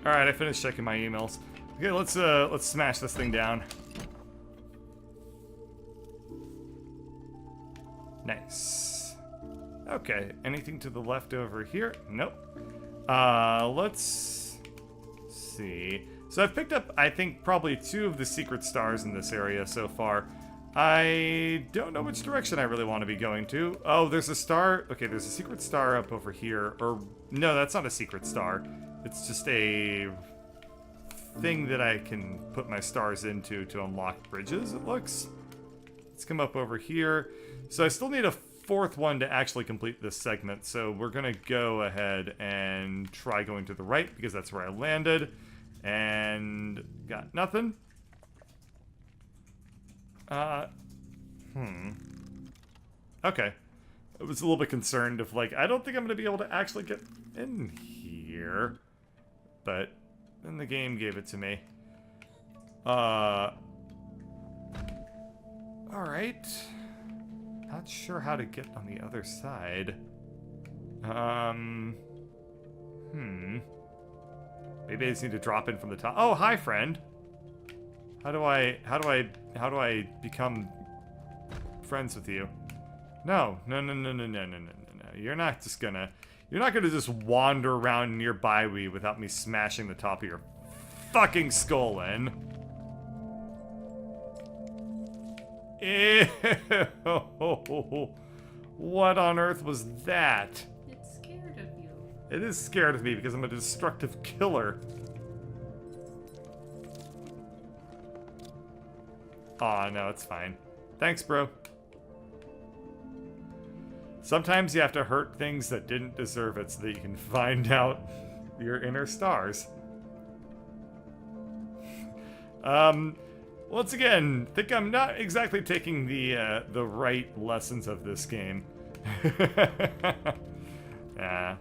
Alright, I finished checking my emails. Okay, let's smash this thing down. Nice. Okay, anything to the left over here? Nope. Let's see. So I've picked up, I think, probably 2 of the secret stars in this area so far. I don't know which direction I really want to be going to. Oh, there's a star. Okay, there's a secret star up over here. Or, no, that's not a secret star. It's just a thing that I can put my stars into to unlock bridges, it looks. Let's come up over here. So I still need a 4th one to actually complete this segment. So we're going to go ahead and try going to the right because that's where I landed. And got nothing. Okay. I was a little bit concerned of, like, I don't think I'm going to be able to actually get in here. But then the game gave it to me. Alright. Not sure how to get on the other side. Maybe I just need to drop in from the top. Oh, hi, friend. How do I become friends with you? No. You're not gonna just wander around nearby me without me smashing the top of your fucking skull in. Ew. What on earth was that? It's scared of you. It is scared of me because I'm a destructive killer. Aw, no, it's fine. Thanks, bro. Sometimes you have to hurt things that didn't deserve it so that you can find out your inner stars. Once again, think I'm not exactly taking the right lessons of this game. Yeah.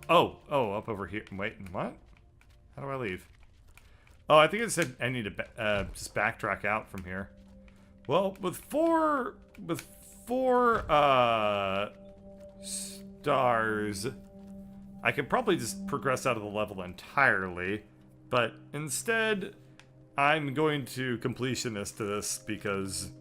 Oh, up over here. Wait, what? How do I leave? Oh, I think it said I need to just backtrack out from here. Well, with four stars, I could probably just progress out of the level entirely, but instead, I'm going to completionist to this because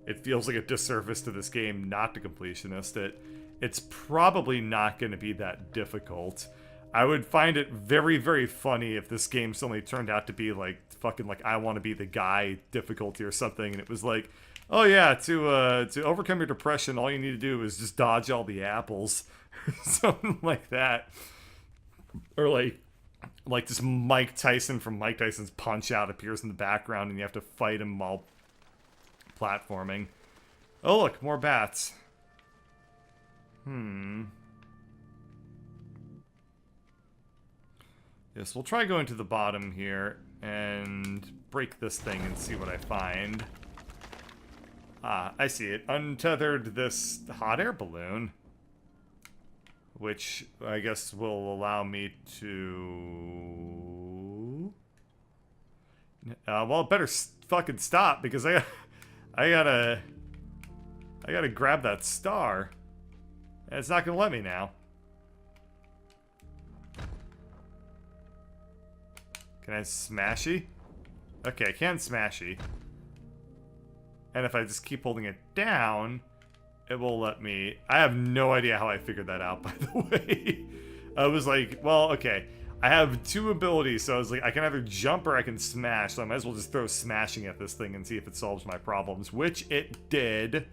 it feels like a disservice to this game not to completionist it. It's probably not going to be that difficult. I would find it very, very funny if this game suddenly turned out to be like fucking like I want to be the guy difficulty or something, and it was like, oh yeah, to overcome your depression, all you need to do is just dodge all the apples, something like that, or like this Mike Tyson from Mike Tyson's Punch-Out appears in the background, and you have to fight him while platforming. Oh look, more bats. Yes, we'll try going to the bottom here and break this thing and see what I find. Ah, I see it. Untethered this hot air balloon, which I guess will allow me to... well, it better fucking stop because I gotta grab that star. And it's not gonna let me now. Can I smashy? Okay, I can smashy. And if I just keep holding it down, it will let me... I have no idea how I figured that out, by the way. I was like, well, okay. I have 2 abilities, so I was like, I can either jump or I can smash, so I might as well just throw smashing at this thing and see if it solves my problems, which it did.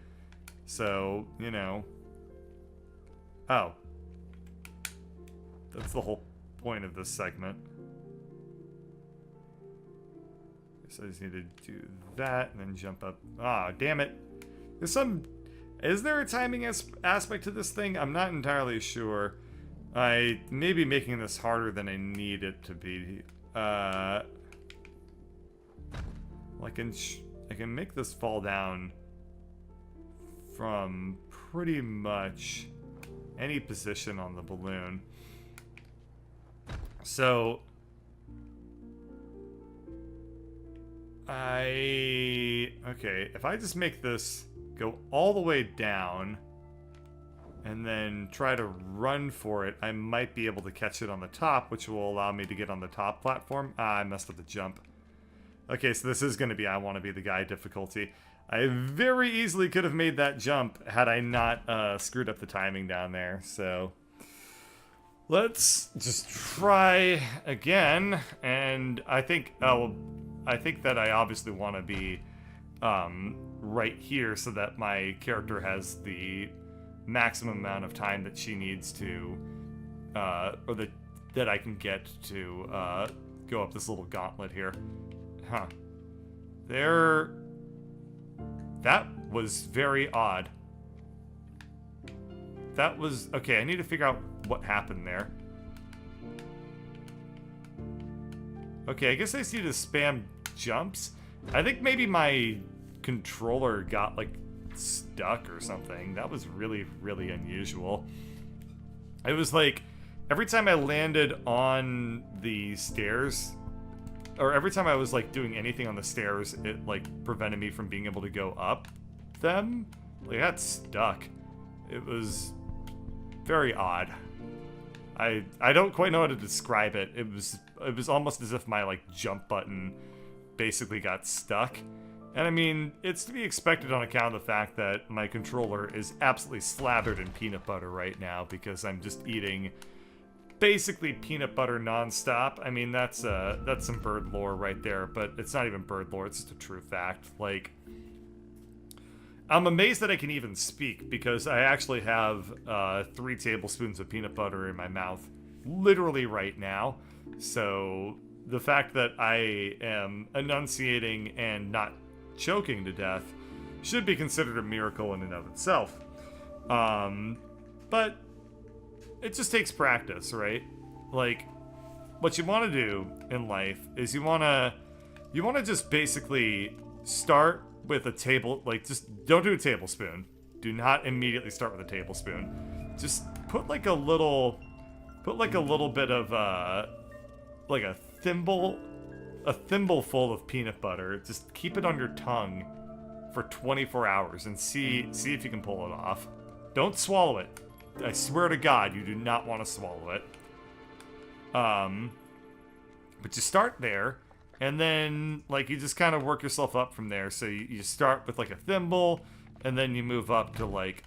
So, you know. Oh. That's the whole point of this segment. So I just need to do that and then jump up. Ah, damn it. There's some... Is there a timing aspect to this thing? I'm not entirely sure. I may be making this harder than I need it to be. Well, I can make this fall down from pretty much any position on the balloon. So... Okay, if I just make this go all the way down, and then try to run for it, I might be able to catch it on the top, which will allow me to get on the top platform. Ah, I messed up the jump. Okay, so this is going to be I Want to Be the Guy difficulty. I very easily could have made that jump had I not screwed up the timing down there, so... Let's just try again, and I think, I think that I obviously want to be right here so that my character has the maximum amount of time that she needs to, or that I can get to go up this little gauntlet here. Huh. That was very odd. That was... Okay, I need to figure out what happened there. Okay, I guess I see the spam jumps. I think maybe my controller got, like, stuck or something. That was really, really unusual. It was like, every time I landed on the stairs, or every time I was, like, doing anything on the stairs, it, like, prevented me from being able to go up them. Like, I got stuck. It was very odd. I don't quite know how to describe it. It was almost as if my, like, jump button basically got stuck. And I mean, it's to be expected on account of the fact that my controller is absolutely slathered in peanut butter right now because I'm just eating basically peanut butter nonstop. I mean, that's some bird lore right there, but it's not even bird lore, it's just a true fact. Like, I'm amazed that I can even speak because I actually have 3 tablespoons of peanut butter in my mouth literally right now. So the fact that I am enunciating and not choking to death should be considered a miracle in and of itself. But it just takes practice, right? Like, what you want to do in life is you want to just basically start with a table, like, just don't do a tablespoon. Do not immediately start with a tablespoon. Just put like a little bit of like a thimbleful of peanut butter. Just keep it on your tongue for 24 hours and see if you can pull it off. Don't swallow it. I swear to God, you do not want to swallow it. But you start there, and then, like, you just kind of work yourself up from there. So you start with, like, a thimble, and then you move up to, like,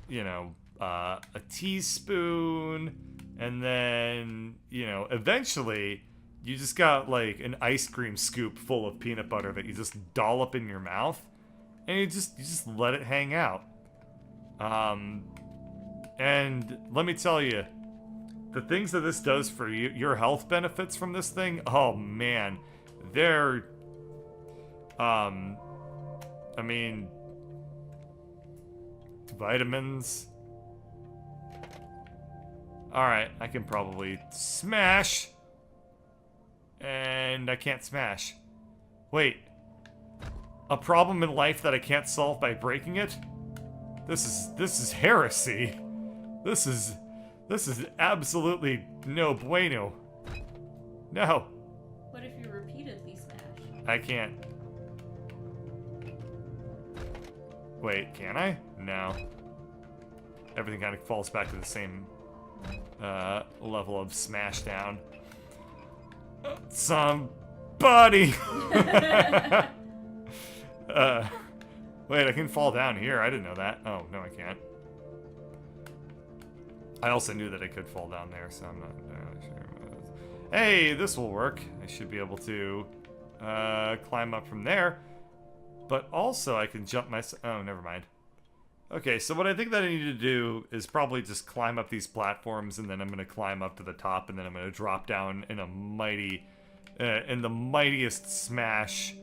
you know, a teaspoon, and then, you know, eventually, you just got, like, an ice cream scoop full of peanut butter that you just dollop in your mouth, and you just let it hang out. And let me tell you, the things that this does for you, your health benefits from this thing, oh man, they're, I mean, vitamins. Alright, I can probably smash. And I can't smash. Wait. A problem in life that I can't solve by breaking it? This is heresy. This is absolutely no bueno. No. What if you repeatedly smash? I can't. Wait, can I? No. Everything kind of falls back to the same level of smash down. Somebody! Wait, I can fall down here. I didn't know that. Oh, no, I can't. I also knew that I could fall down there, so I'm not sure. Hey, this will work. I should be able to climb up from there. But also, I can jump oh, never mind. Okay, so what I think that I need to do is probably just climb up these platforms, and then I'm going to climb up to the top, and then I'm going to drop down in a in the mightiest smash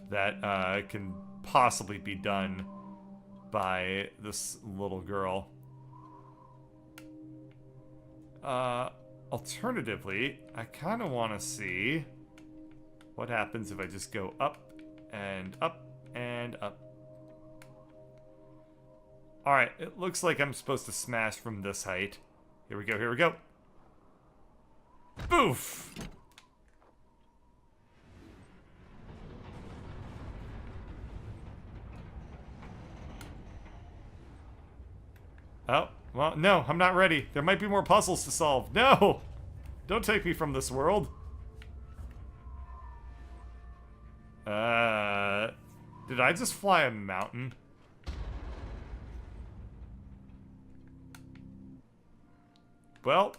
that can possibly be done by this little girl. Alternatively, I kind of want to see what happens if I just go up and up and up. Alright, it looks like I'm supposed to smash from this height. Here we go, here we go. Boof! Oh, well, no, I'm not ready. There might be more puzzles to solve. No! Don't take me from this world. Did I just fly a mountain? Well,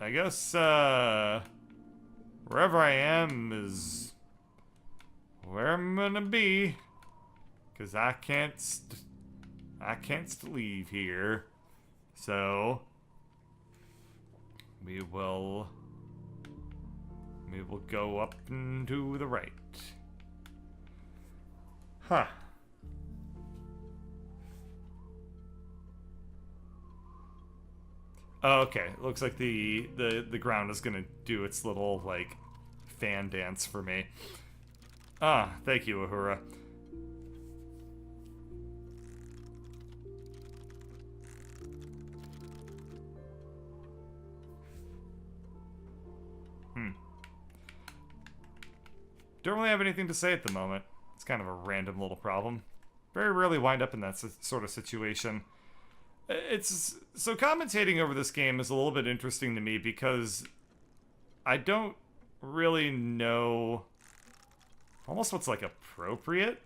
I guess, wherever I am is where I'm gonna be. 'Cause I can't leave here. So, we will go up and to the right. Huh. Oh, okay. Looks like the ground is gonna do its little, like, fan dance for me. Ah, thank you, Uhura. Don't really have anything to say at the moment. It's kind of a random little problem. Very rarely wind up in that sort of situation. So commentating over this game is a little bit interesting to me because I don't really know almost what's like appropriate.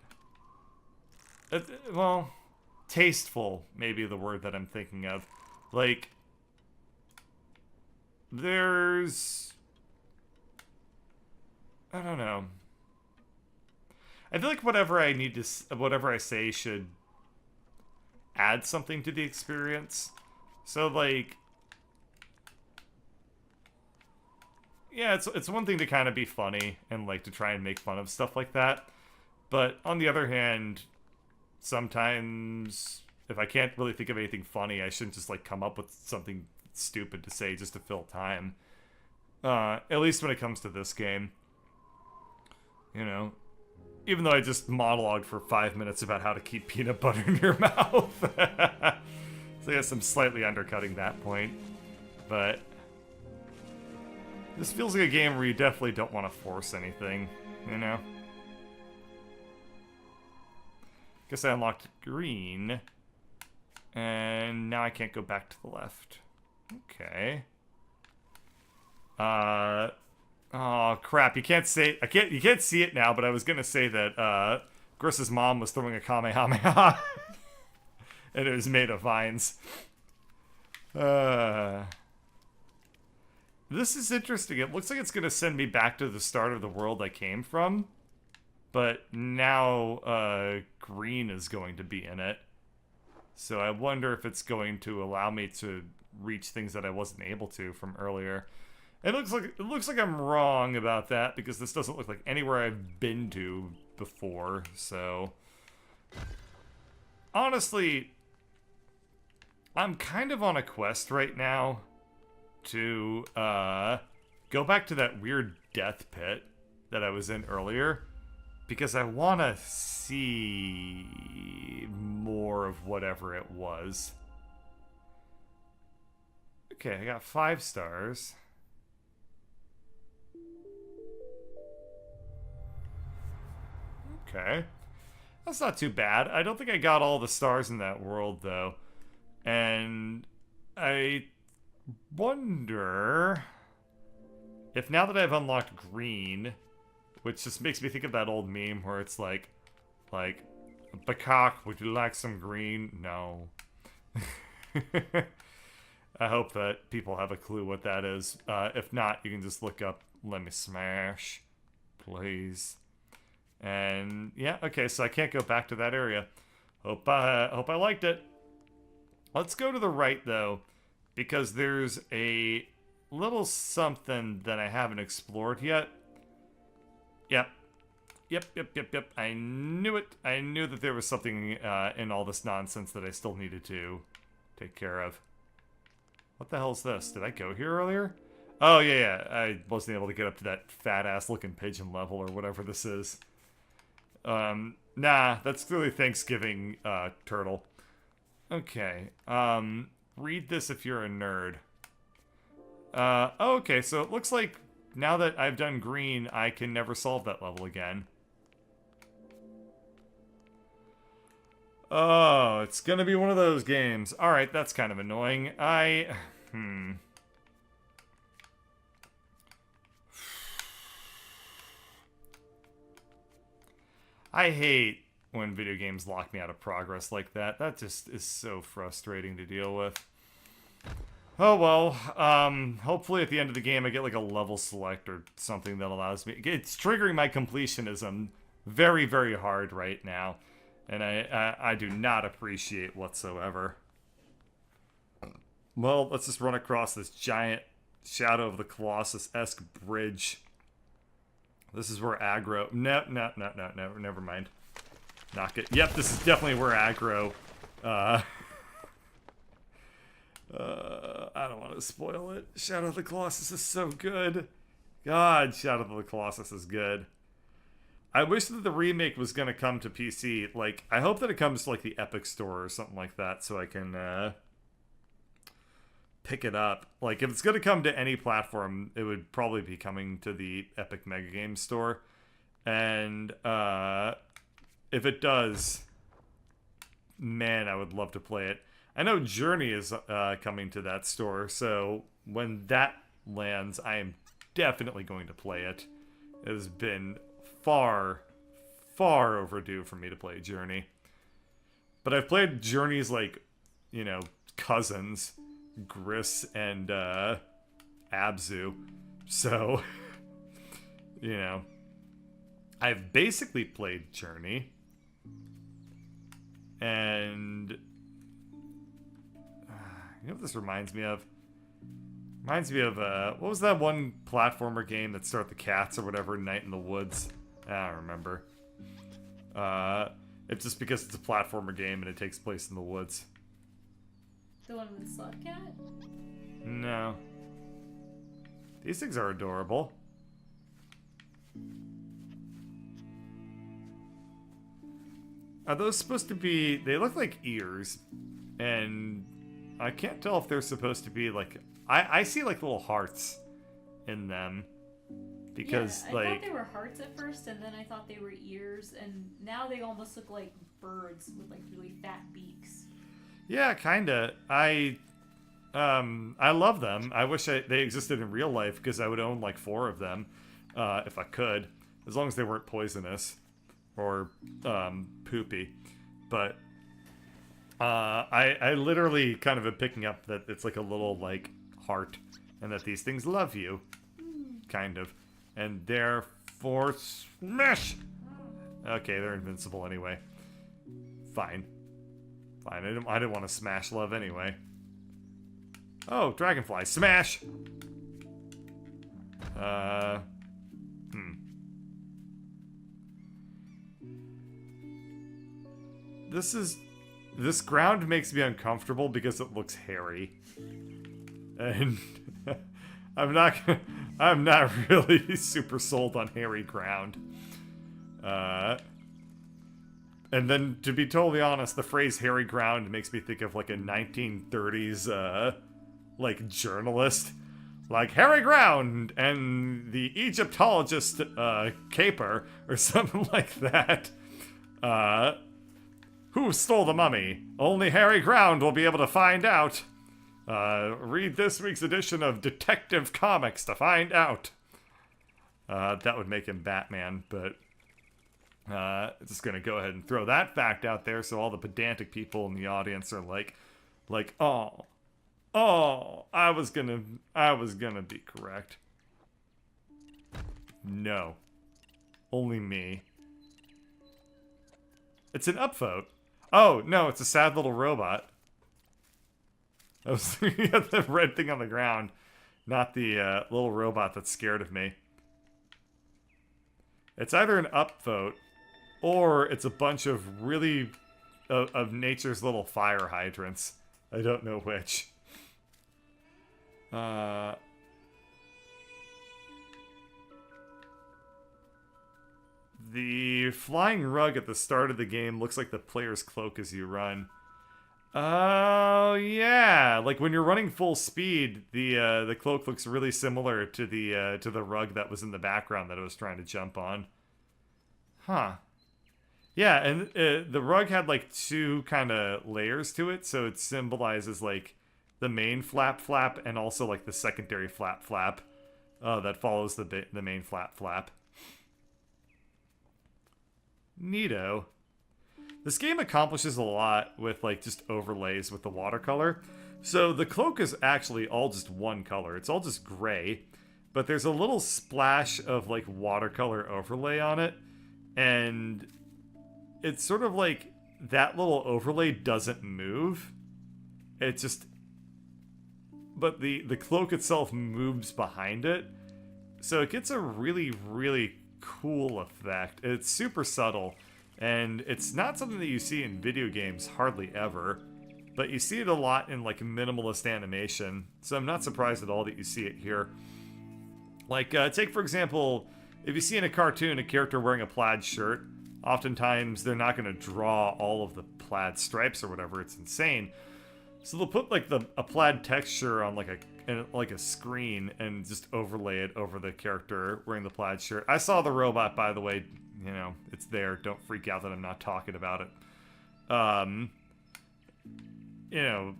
Well, tasteful maybe the word that I'm thinking of. Like, there's, I don't know. I feel like whatever I say should add something to the experience. So, like, yeah, it's one thing to kind of be funny and, like, to try and make fun of stuff like that. But on the other hand, sometimes if I can't really think of anything funny, I shouldn't just, like, come up with something stupid to say just to fill time. At least when it comes to this game. You know? Even though I just monologued for 5 minutes about how to keep peanut butter in your mouth. So I guess I'm slightly undercutting that point. But this feels like a game where you definitely don't want to force anything, you know? Guess I unlocked green. And now I can't go back to the left. Okay. Oh crap! You can't say you can't see it now, but I was gonna say that Gris's mom was throwing a Kamehameha, and it was made of vines. This is interesting. It looks like it's gonna send me back to the start of the world I came from, but now green is going to be in it. So I wonder if it's going to allow me to reach things that I wasn't able to from earlier. It looks like I'm wrong about that because this doesn't look like anywhere I've been to before. So honestly, I'm kind of on a quest right now to go back to that weird death pit that I was in earlier because I want to see more of whatever it was. Okay, I got 5 stars. Okay. That's not too bad. I don't think I got all the stars in that world, though. And I wonder if now that I've unlocked green, which just makes me think of that old meme where it's like, Bakak, would you like some green? No. I hope that people have a clue what that is. If not, you can just look up Let Me Smash, please. And yeah, okay, so I can't go back to that area. Hope I liked it. Let's go to the right though, because there's a little something that I haven't explored yet. Yep. I knew it. I knew that there was something in all this nonsense that I still needed to take care of. What the hell is this? Did I go here earlier? Oh yeah, I wasn't able to get up to that fat ass looking pigeon level or whatever this is. Nah, that's clearly Thanksgiving, turtle. Okay, read this if you're a nerd. Okay, so it looks like now that I've done green, I can never solve that level again. Oh, it's gonna be one of those games. Alright, that's kind of annoying. I hate when video games lock me out of progress like that. That just is so frustrating to deal with. Oh well, hopefully at the end of the game I get like a level select or something that allows me... It's triggering my completionism very, very hard right now. And I do not appreciate whatsoever. Well, let's just run across this giant Shadow of the Colossus-esque bridge. This is where aggro... No, never mind. Knock it. Yep, this is definitely where aggro... I don't want to spoil it. Shadow of the Colossus is so good. God, Shadow of the Colossus is good. I wish that the remake was going to come to PC. Like, I hope that it comes to, like, the Epic Store or something like that so I can, pick it up. Like, if it's going to come to any platform, it would probably be coming to the Epic Mega Games Store. And, if it does, man, I would love to play it. I know Journey is, coming to that store, so when that lands, I am definitely going to play it. It has been far, far overdue for me to play Journey. But I've played Journey's, like, you know, cousins, Gris and, Abzu. So, you know, I've basically played Journey. And, you know what this reminds me of? Reminds me of, what was that one platformer game that started the cats or whatever, Night in the Woods? I don't remember. It's just because it's a platformer game and it takes place in the woods. The one with Slugcat? No. These things are adorable. Are those supposed to be... They look like ears. And I can't tell if they're supposed to be like... I see like little hearts in them. Because, yeah, I like... thought they were hearts at first, and then I thought they were ears, and now they almost look like birds with like really fat beaks. Yeah, kinda. I love them. I wish they existed in real life, because I would own like 4 of them, if I could. As long as they weren't poisonous. Or, poopy. But, I literally kind of am picking up that it's like a little, like, heart. And that these things love you. Kind of. And therefore, smash! Okay, they're invincible anyway. Fine. Fine, I didn't want to smash love anyway. Oh, dragonfly, smash! This ground makes me uncomfortable because it looks hairy. And I'm not really super sold on hairy ground. And then, to be totally honest, the phrase hairy ground makes me think of like a 1930s, like, journalist. Like, hairy ground and the Egyptologist, caper, or something like that. Who stole the mummy? Only hairy ground will be able to find out. Read this week's edition of Detective Comics to find out. That would make him Batman, but... just gonna go ahead and throw that fact out there so all the pedantic people in the audience are like, oh, I was gonna be correct. No. Only me. It's an upvote. Oh, no, it's a sad little robot. I was thinking of the red thing on the ground, not the little robot that's scared of me. It's either an upvote, or it's a bunch of really... of nature's little fire hydrants. I don't know which. The flying rug at the start of the game looks like the player's cloak as you run. Oh, yeah. Like when you're running full speed, the cloak looks really similar to the rug that was in the background that I was trying to jump on. Huh. Yeah, and the rug had like two kind of layers to it, so it symbolizes like the main flap and also like the secondary flap that follows the main flap. Neato. This game accomplishes a lot with like just overlays with the watercolor. So the cloak is actually all just one color. It's all just gray, but there's a little splash of like watercolor overlay on it, and it's sort of like that little overlay doesn't move. It just, but the cloak itself moves behind it, so it gets a really, really cool effect. It's super subtle, and it's not something that you see in video games hardly ever, but you see it a lot in like minimalist animation, so I'm not surprised at all that you see it here. Like, take for example, if you see in a cartoon a character wearing a plaid shirt, oftentimes they're not going to draw all of the plaid stripes or whatever. It's insane. So they'll put like a plaid texture on like a screen and just overlay it over the character wearing the plaid shirt. I saw the robot, by the way. You know, it's there. Don't freak out that I'm not talking about it. You know,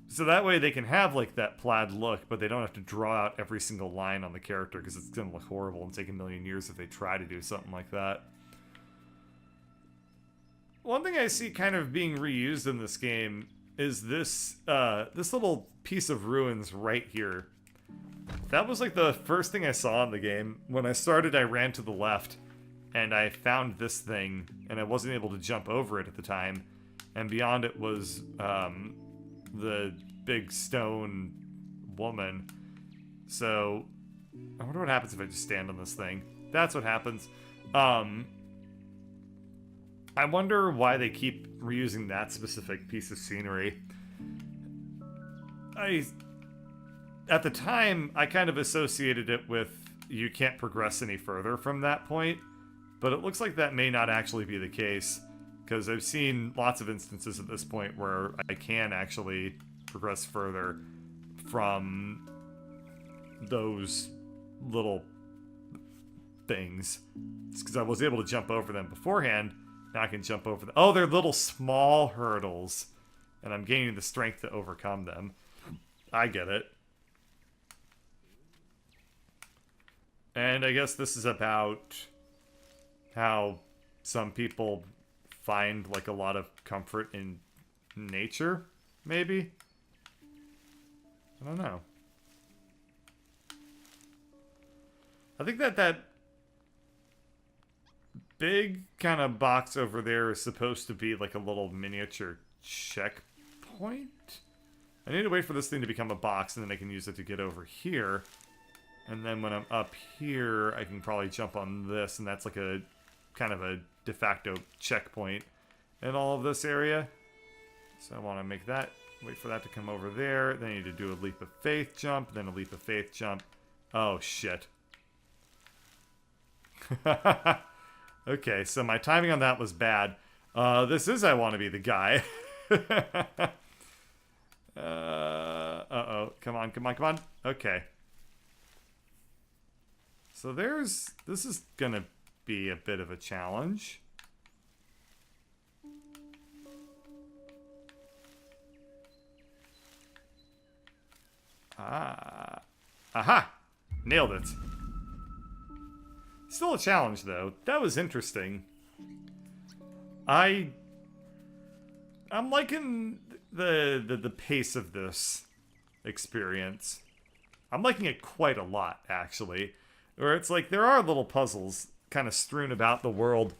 so that way they can have like that plaid look, but they don't have to draw out every single line on the character because it's going to look horrible and take a million years if they try to do something like that. One thing I see kind of being reused in this game is this this little piece of ruins right here. That was like the first thing I saw in the game. When I started, I ran to the left, and I found this thing, and I wasn't able to jump over it at the time. And beyond it was the big stone woman. So I wonder what happens if I just stand on this thing. That's what happens. I wonder why they keep reusing that specific piece of scenery. At the time, I kind of associated it with you can't progress any further from that point, but it looks like that may not actually be the case, because I've seen lots of instances at this point where I can actually progress further from those little things. It's because I was able to jump over them beforehand. Now I can jump over them. Oh, they're little small hurdles, and I'm gaining the strength to overcome them. I get it. And I guess this is about how some people find like a lot of comfort in nature, maybe? I don't know. I think that big kind of box over there is supposed to be like a little miniature checkpoint. I need to wait for this thing to become a box, and then I can use it to get over here. And then when I'm up here, I can probably jump on this, and that's like a kind of a de facto checkpoint in all of this area. So I want to make that, wait for that to come over there. Then I need to do a leap of faith jump, then a leap of faith jump. Oh, shit. Okay, so my timing on that was bad. This is I Want to Be the Guy. Uh-oh. Come on, come on, come on. Okay. So this is gonna be a bit of a challenge. Aha! Nailed it. Still a challenge, though. That was interesting. I'm liking the pace of this experience. I'm liking it quite a lot, actually. Where it's like there are little puzzles kind of strewn about the world.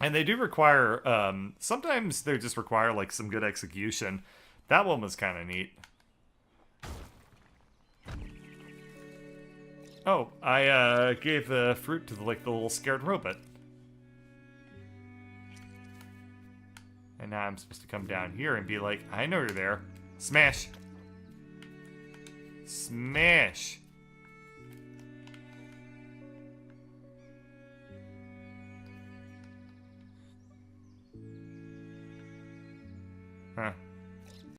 And they do require, sometimes they just require like some good execution. That one was kind of neat. Oh, I gave the fruit to the little scared robot. And now I'm supposed to come down here and be like, I know you're there. Smash. Smash. Huh.